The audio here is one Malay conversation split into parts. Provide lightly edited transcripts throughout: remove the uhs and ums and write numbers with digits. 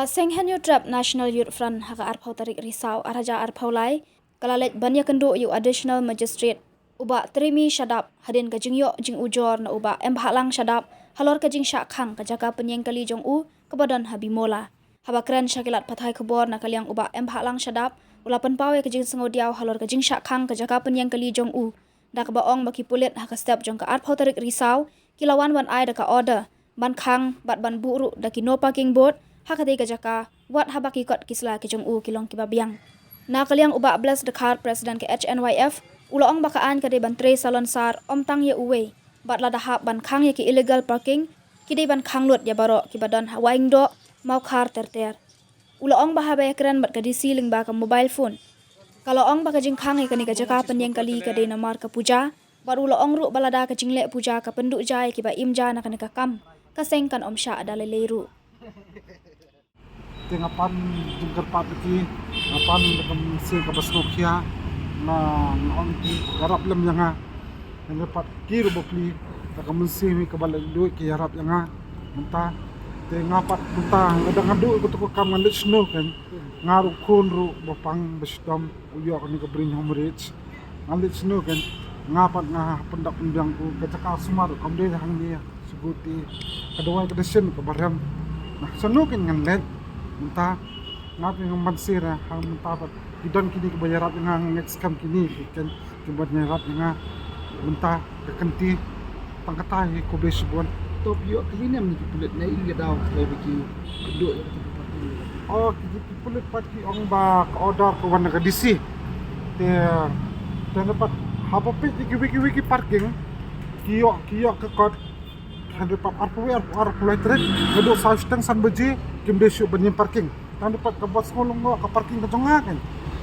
Senghen Trap National Youth Front haka arpau tarik risau araja arpau lai kalalet banyak kendo yu additional magistrate uba terimi syadap hadin ka jingyo jing ujor na uba embhalang syadap halor ka jing syakhang ka jaka penyeng kali jong u kebadan habimola haba kran syakilat pathai kebor na kaliang uba embhalang syadap ulapan pawe ka jing sengodiaw halor ka jing syakhang ka jaka penyeng kali jong u da ka baong baki pulit haka step jong ka arpau tarik risau kilawan wan ai da ka order ban khang bat ban buru da ki no parking board hakati kajaka wat habaki kot kisla ke jong u kilong kibabiang na kaliang uba blas dekat presiden ke HNYF uloong bakaan kade bantre salon sar omtang ye uwe bat la dahap ban khang ye ki illegal parking kide ban khang lut ya baro kibadan hawaing do mau khar terter uloong bahabe kran bat kadi siling ba ka mobile phone kalau ong baka jing khang ye kani kajaka penyeng kali kade namar ka puja bat uloong ru balada ka jingle puja ka penduk jai kiba imja na kani ka kam kasengkan omsha adale leru tengapan jengker patiki apan dekam se ka basnokia na on ti garap lem yanga dapat kir bopli dekam se mi ka balai du ki harap yanga menta tengapat menta ngadu ko kam ngandet sno kan ngaru kun ru bopang besdom uyo kan ka bring home rich ngandet sno kan ngapat nga pendak undang ku kacaka sumar kam de hang dia sebuti kedua kedesen ke baram nah sno kan ngandet menta ngapi ngamansira hang mentapat idon kini kebayarat yang next kam kini kan kebatnya rat yang menta kekenti pangkatai ko besbon top yo kini ni pulit na ilga daw barbecue do oh kiti pulit pati ong ba order ko wan ka DC te dapat haba pe wiki parking kiyo ke kot ada pak arpu trek ada saustang san beji kim desu banyak parking tan dapat ke bos ngolong ke parking ke tengah kan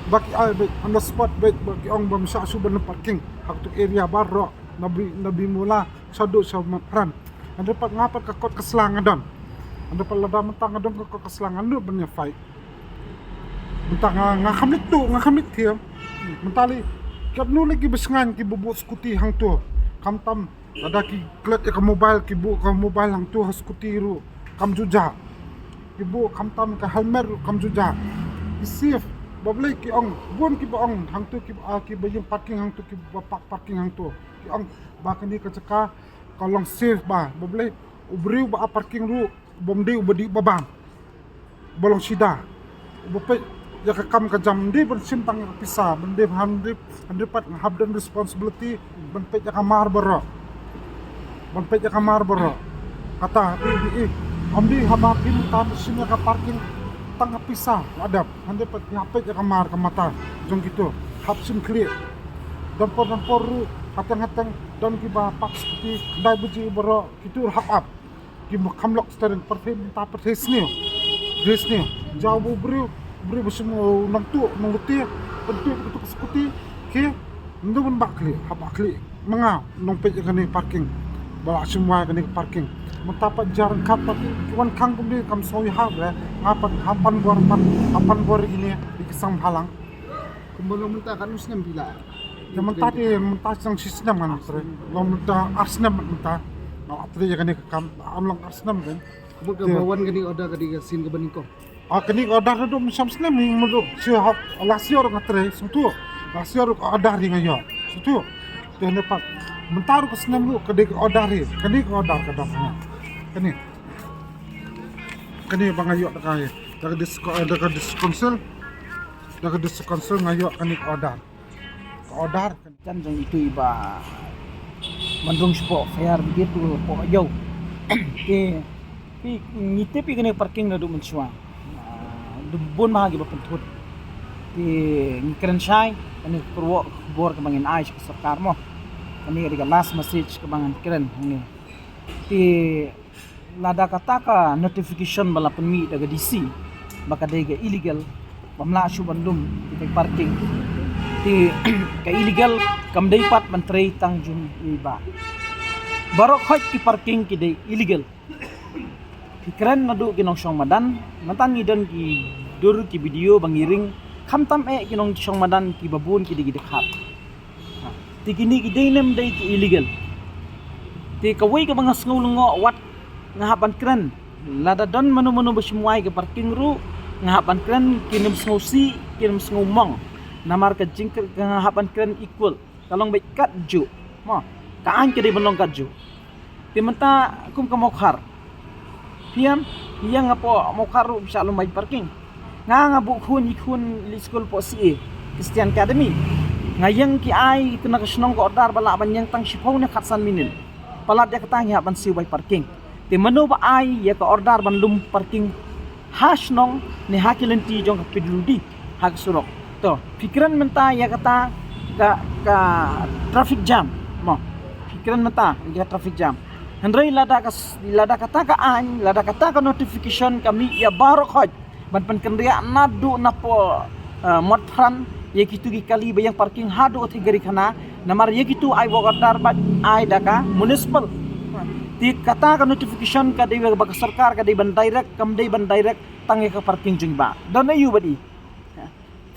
baki ai on the spot baki ong bam sa su ban parking hak tu area barro nabi mula sadu sa matran ada dapat ngapat ke kot keselangan don ada dapat lada mentang adon ke kot keselangan lu banyak fight mentang ngakamit tiam mentali kap nu lagi besengan ki bubu skuti hang tu kam tam ada ki klet ke mobile ki bu ke mobile hang tu skuti ru kam juja ibu kam tam ke helmet kam juja isif bablai ki ong bon ki baong hang tu ki bayung parking hang tu ki bapak parking hang tu ki ong ba kani ka caka kolong safe ba bablai ubriu ba parking ru bomde ubadi babam bolong sida ubape ya ka kam ka jam de ben simpang pisah bende 100 habdan responsibility ben pe ya kamar baro kata amdi habapin tam sini ka parking tangga pisah adap hande pat ngape ya kamar ka mata jong gitu hapsin clear dampor ru hatang don ki ba pak seperti dai buji baro gitu hap up ki kamlok steren perfect ta perfect desni jauh beri bersemu nang tu nuti pentuk skuti ke ndun bakli habakli menga nong pe kani parking bala semua kani parking mentapat jarang kapat kiwan kang kumdi kam soi hab le ngapan hapan bor ini di kesang halang kumbolo menta kan usnem bila ya menta sang sistem kan lo menta arsnam menta no atre kani kam amlang arsnam kan buka bawan kani oda kadi sin ke bening ko kani order do misam snem ni mudo si hak lasior ngatre sutu lasior order ring ayo sutu tene pak mentaru ke snem lu kade order kani order ka dapnya kani bang ayo kai daga diskonsel ngayo kani order kan jong itu iba mandung spo fair begitu po yo ke ngite pi kene parking na do mensua dubon mahagi ba pentut ti ngikren sai ani pro bor ka bangin ai sa sarkar mo ani ga last message ka bangan kren ni ti lada kataka notification bala penmi daga DC baka daga illegal pamla su bandum ti parking ti ka illegal kam day pat man tray tang jun iba barok hot ki parking ki day illegal keren nadu kinong syong madan mantan ngidon ki dur ki video bangiring kamtam kinong syong madan ki babun ki digidekhat ti kini ki denem day ki illegal ti kaway ka mga ngulungo wat nga hapan keren lada don manu bersemuai ke parking ru ngahapan keren kinim sengusi kinim sengumong namar ke jingker ngahapan keren equal kalong baik kat ju mo kaan ke di benong kat ju timenta kum ke mokhar piam yang apa mokhar ru bisa lumai parking ngabu ikun li school po si Christian Academy ngayang ki ai kena kesenong ko ordar bala ban yang tang sipau ne khatsan minin palat ya ketang ya ban siu bai parking ti manu ba ai ya ka ordar ban lum parking hash nong ni hakilenti jong ka pidludi hak surok to pikiran menta ya kata ka traffic jam mo pikiran menta ya traffic jam hendrai lada kata ka an lada kata ka notification kami ya baru khoj ban pen kendria nadu napo mod fran ye kitu gi kali bayang parking hadu othi gari khana namar ye kitu ai bogardar ba ai daka municipal ti kata ka notification ka dei ba sarkar ka dei ban direct kam dei ban direct tangi ka parking jing ba don yu badi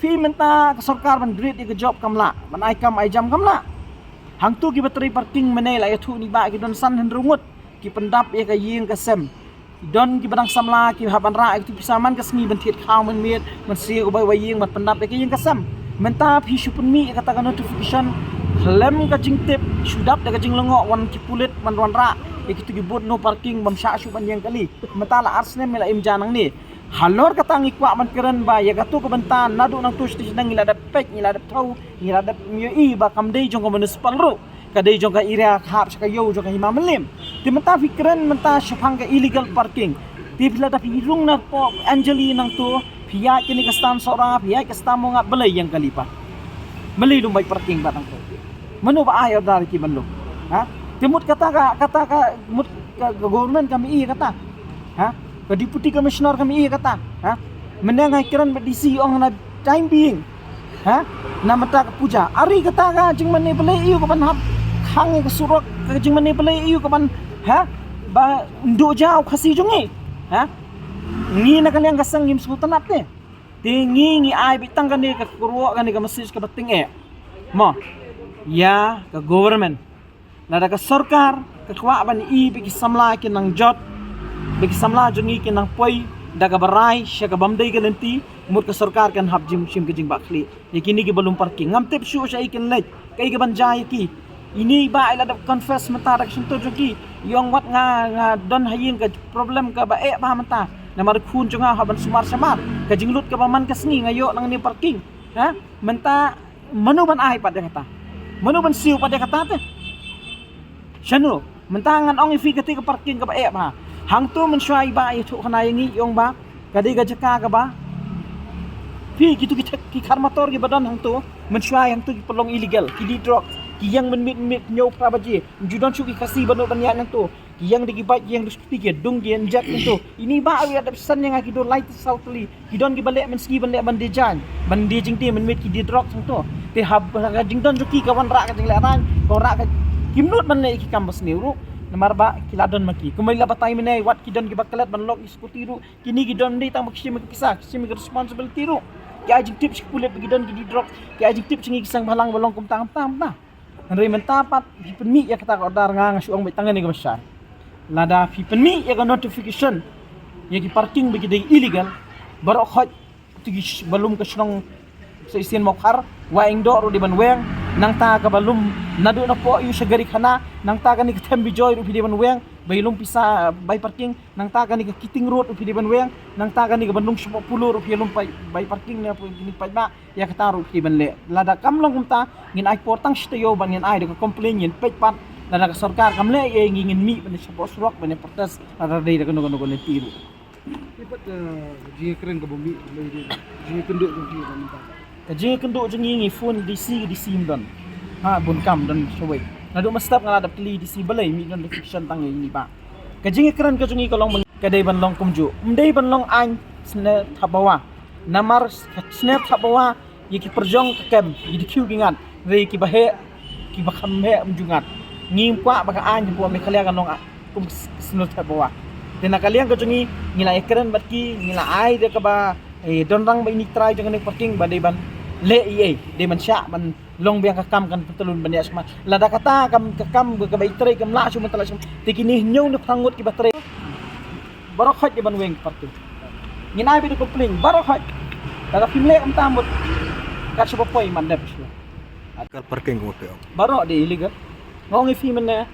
fi menta ka sarkar ban grade ke job kamla ban ai kam ai jam kamla hang tu ki bateri parking menai la yathu ni ba ki don san hendrungut ki pendap ye ka ying ka sem don ki badang samla ki haban ra ki pisaman ka sngi ban thiet khaw man miet man si ko bai waying man pendap ke ying ka sem menta phi supun mi kata ka notification lem ka jing tip sudap da ka jing lengo wan ki pulit man wan ra ikitu gi bot no parking bam sha su ban yang kali meta la arsne mela im janang ni halor ka tangi kwa man keren ba ya gatu ko benta nadu nang tu sti nang ila da pek ila da thau ila da mi i ba kam dei jong ko municipal ru ka dei jong ka area khap sa ka yo jong ka himam lim ti meta fikren meta shafang ka illegal parking ti bila da pirung na po angeli nang tu pia kini ka stan sora pia ka stan mo nga belai yang kali pa meli lumbai parking ba nang tu manu ba ayo dari ki manlo ha timut kata ka mut government kami i kata ha ka deputy commissioner kami i kata ha menengai kiran ba DC ong na time being ha na mata ka puja ari kata ka jing mane pelai iu ka ban hap khang ka surok ka jing mane pelai iu ka ban ha ba ndo jao khasi jungi ha ngi na kaliang kasang ngim sultan apne tingi ai bitang ka ni ka kurwa ka ni ka message ka bating mo ya ka government nada ka sarkar ka kwa ban i bigi samla kin nang jot bigi samla jungi kin nang poi daga barai sya ka bamdai galenti mut ka sarkar kan hab jim shim kijing bakli yakini ki balum parking ngam tep shu sya ikin lek kai ga ban jay ki ini ba ila da confess mata dak shinto jogi yong wat nga don haying ka problem ka ba ba mata na mar khun junga haban sumar samar ka jinglut ka baman ka sngi ngayo nang ni parking ha menta manu ban ai pada kata manu ban siu pada kata te Shanu, mentangan ong ifi ketika parking ka ba ba. Hang tu men syai ba i thu khana yangi yong ba. Kadi ga jaka ka ba. Fi gitu ki karmator ki badan hang tu men syai hang tu ki pelong illegal, ki di drug, ki yang men mit nyau prabaji. Judan su ki kasi banu banyan hang tu. Ki yang di bike yang di speaker dung ki enjak tu. Ini ba awi ada pesan yang ki do light southly. Ki don ki balik men ski balik ban dejan. Ban dejing ti men mit ki di drug hang tu. Te hab ga jing don su ki kawan ra ka jing lerang, ko ra ka kimnut man le ki kampus ni ru namar ba kiladon maki kumai la patay minay wat kidon ki bakalat ban lok iskuti ru kini kidon ni tang makisi magpisa kasi mag responsibility ru ki ajing tips ki pulet kidon ki di drop ki ajing tips ngi kisang balang balong kum tang na nri mentapat fi penmi ya kata ordar nga suang bai tangan ni gamasya lada fi penmi ya ga notification ya ki parking bagi dei illegal baro khoj tigi balum ka snong sa isin mokhar waing do ru di ban weng nang ta ka balum nadu na po yu sagari khana nang ta ka ni ka tembi joy ru pidi ban weng bailum pisa bay parking nang ta ka ni ka kiting road ru pidi ban weng nang ta ka ni ka bandung 10 ru pilum bay parking na po ni pa ba ya ka taru pidi ban le lada kam long kumta ngin ai portang stayo ban ngin ai de complain ngin pej pat lada ka sarkar kam le ye ngin mi ban sa bos rock ban protes lada dei da kono kono tiru ipat jing keren ka bumi jing kenduk ka ki ban Kaji kendo jengi phone DC don. Ha bun kam don sawai. Nadu mastap ngala dap tli DC balai mi don fiction tang ini ba. Kaji keren ka jengi kolong kadai ban long kumju. Mdai ban long an sne thabawa. Namar sne thabawa yiki perjong kem yidi kiu gingat. Re ki bahe ki bakam he mjungat. Ngim kwa baka an po me khalia kan long kum sne thabawa. Tena kalian ka jengi ngila keren batki ngila ai de ka ba don rang ba ini try jangan parking ba dai ban le de man sya man long biang kakam kan petulun ban ya sama lada kata kam kakam ka bai tray kam la sum tala sum tikini nyau ne phangut ki batre baru khot di ban weng parking nginai bi komplain baru khot daga pimle tamut kat siapa poi mandap sila Kal parking mo pe. baru di illegal ngongi fi mana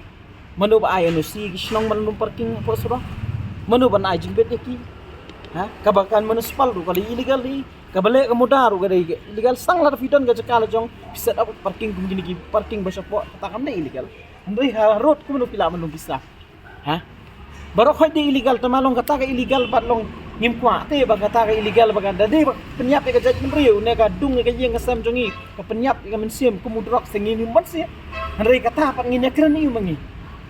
manu ba ayo no si gisnong manu parking po sura manu ban ai jimbet ki ha kabakan municipal ru kali illegal di kabale kemudah ru kali illegal sang la fidon ga jakala jong bisa dapat parking kum gini parking basa po kata kamne illegal andoi road kum no pila manu bisa ha baru khoi di illegal tamalong kata ka illegal batlong ngim kwa te ba kata ka illegal ba dadi penyap ka jadi mriu ne ka dung ka yeng ka sam jongi ka penyap ka mensim kumudrok sengini monsi hari kata pat ngine kren iu mangi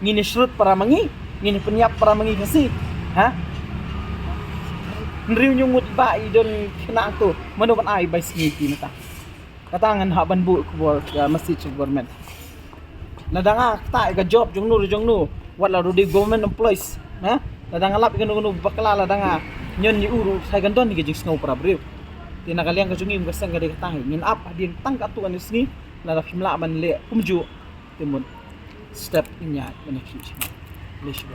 ngine shrut para mangi ngine penyap para mangi kasi ha mriu nyungut ba idon kena tu manu ban ai bai singi nata katangan ha ban bu ku masjid government nadanga ta ka job jongnu wala ro di government employees ha nadanga lap ikanu bakala nadanga nyon ni uru sai gandon ni gejing ngau para briu tina kalian ka jungi ngasang ka tahi ngin apa din tang ka tuan isni la fimla ban le kumju timun step inya benefit lesho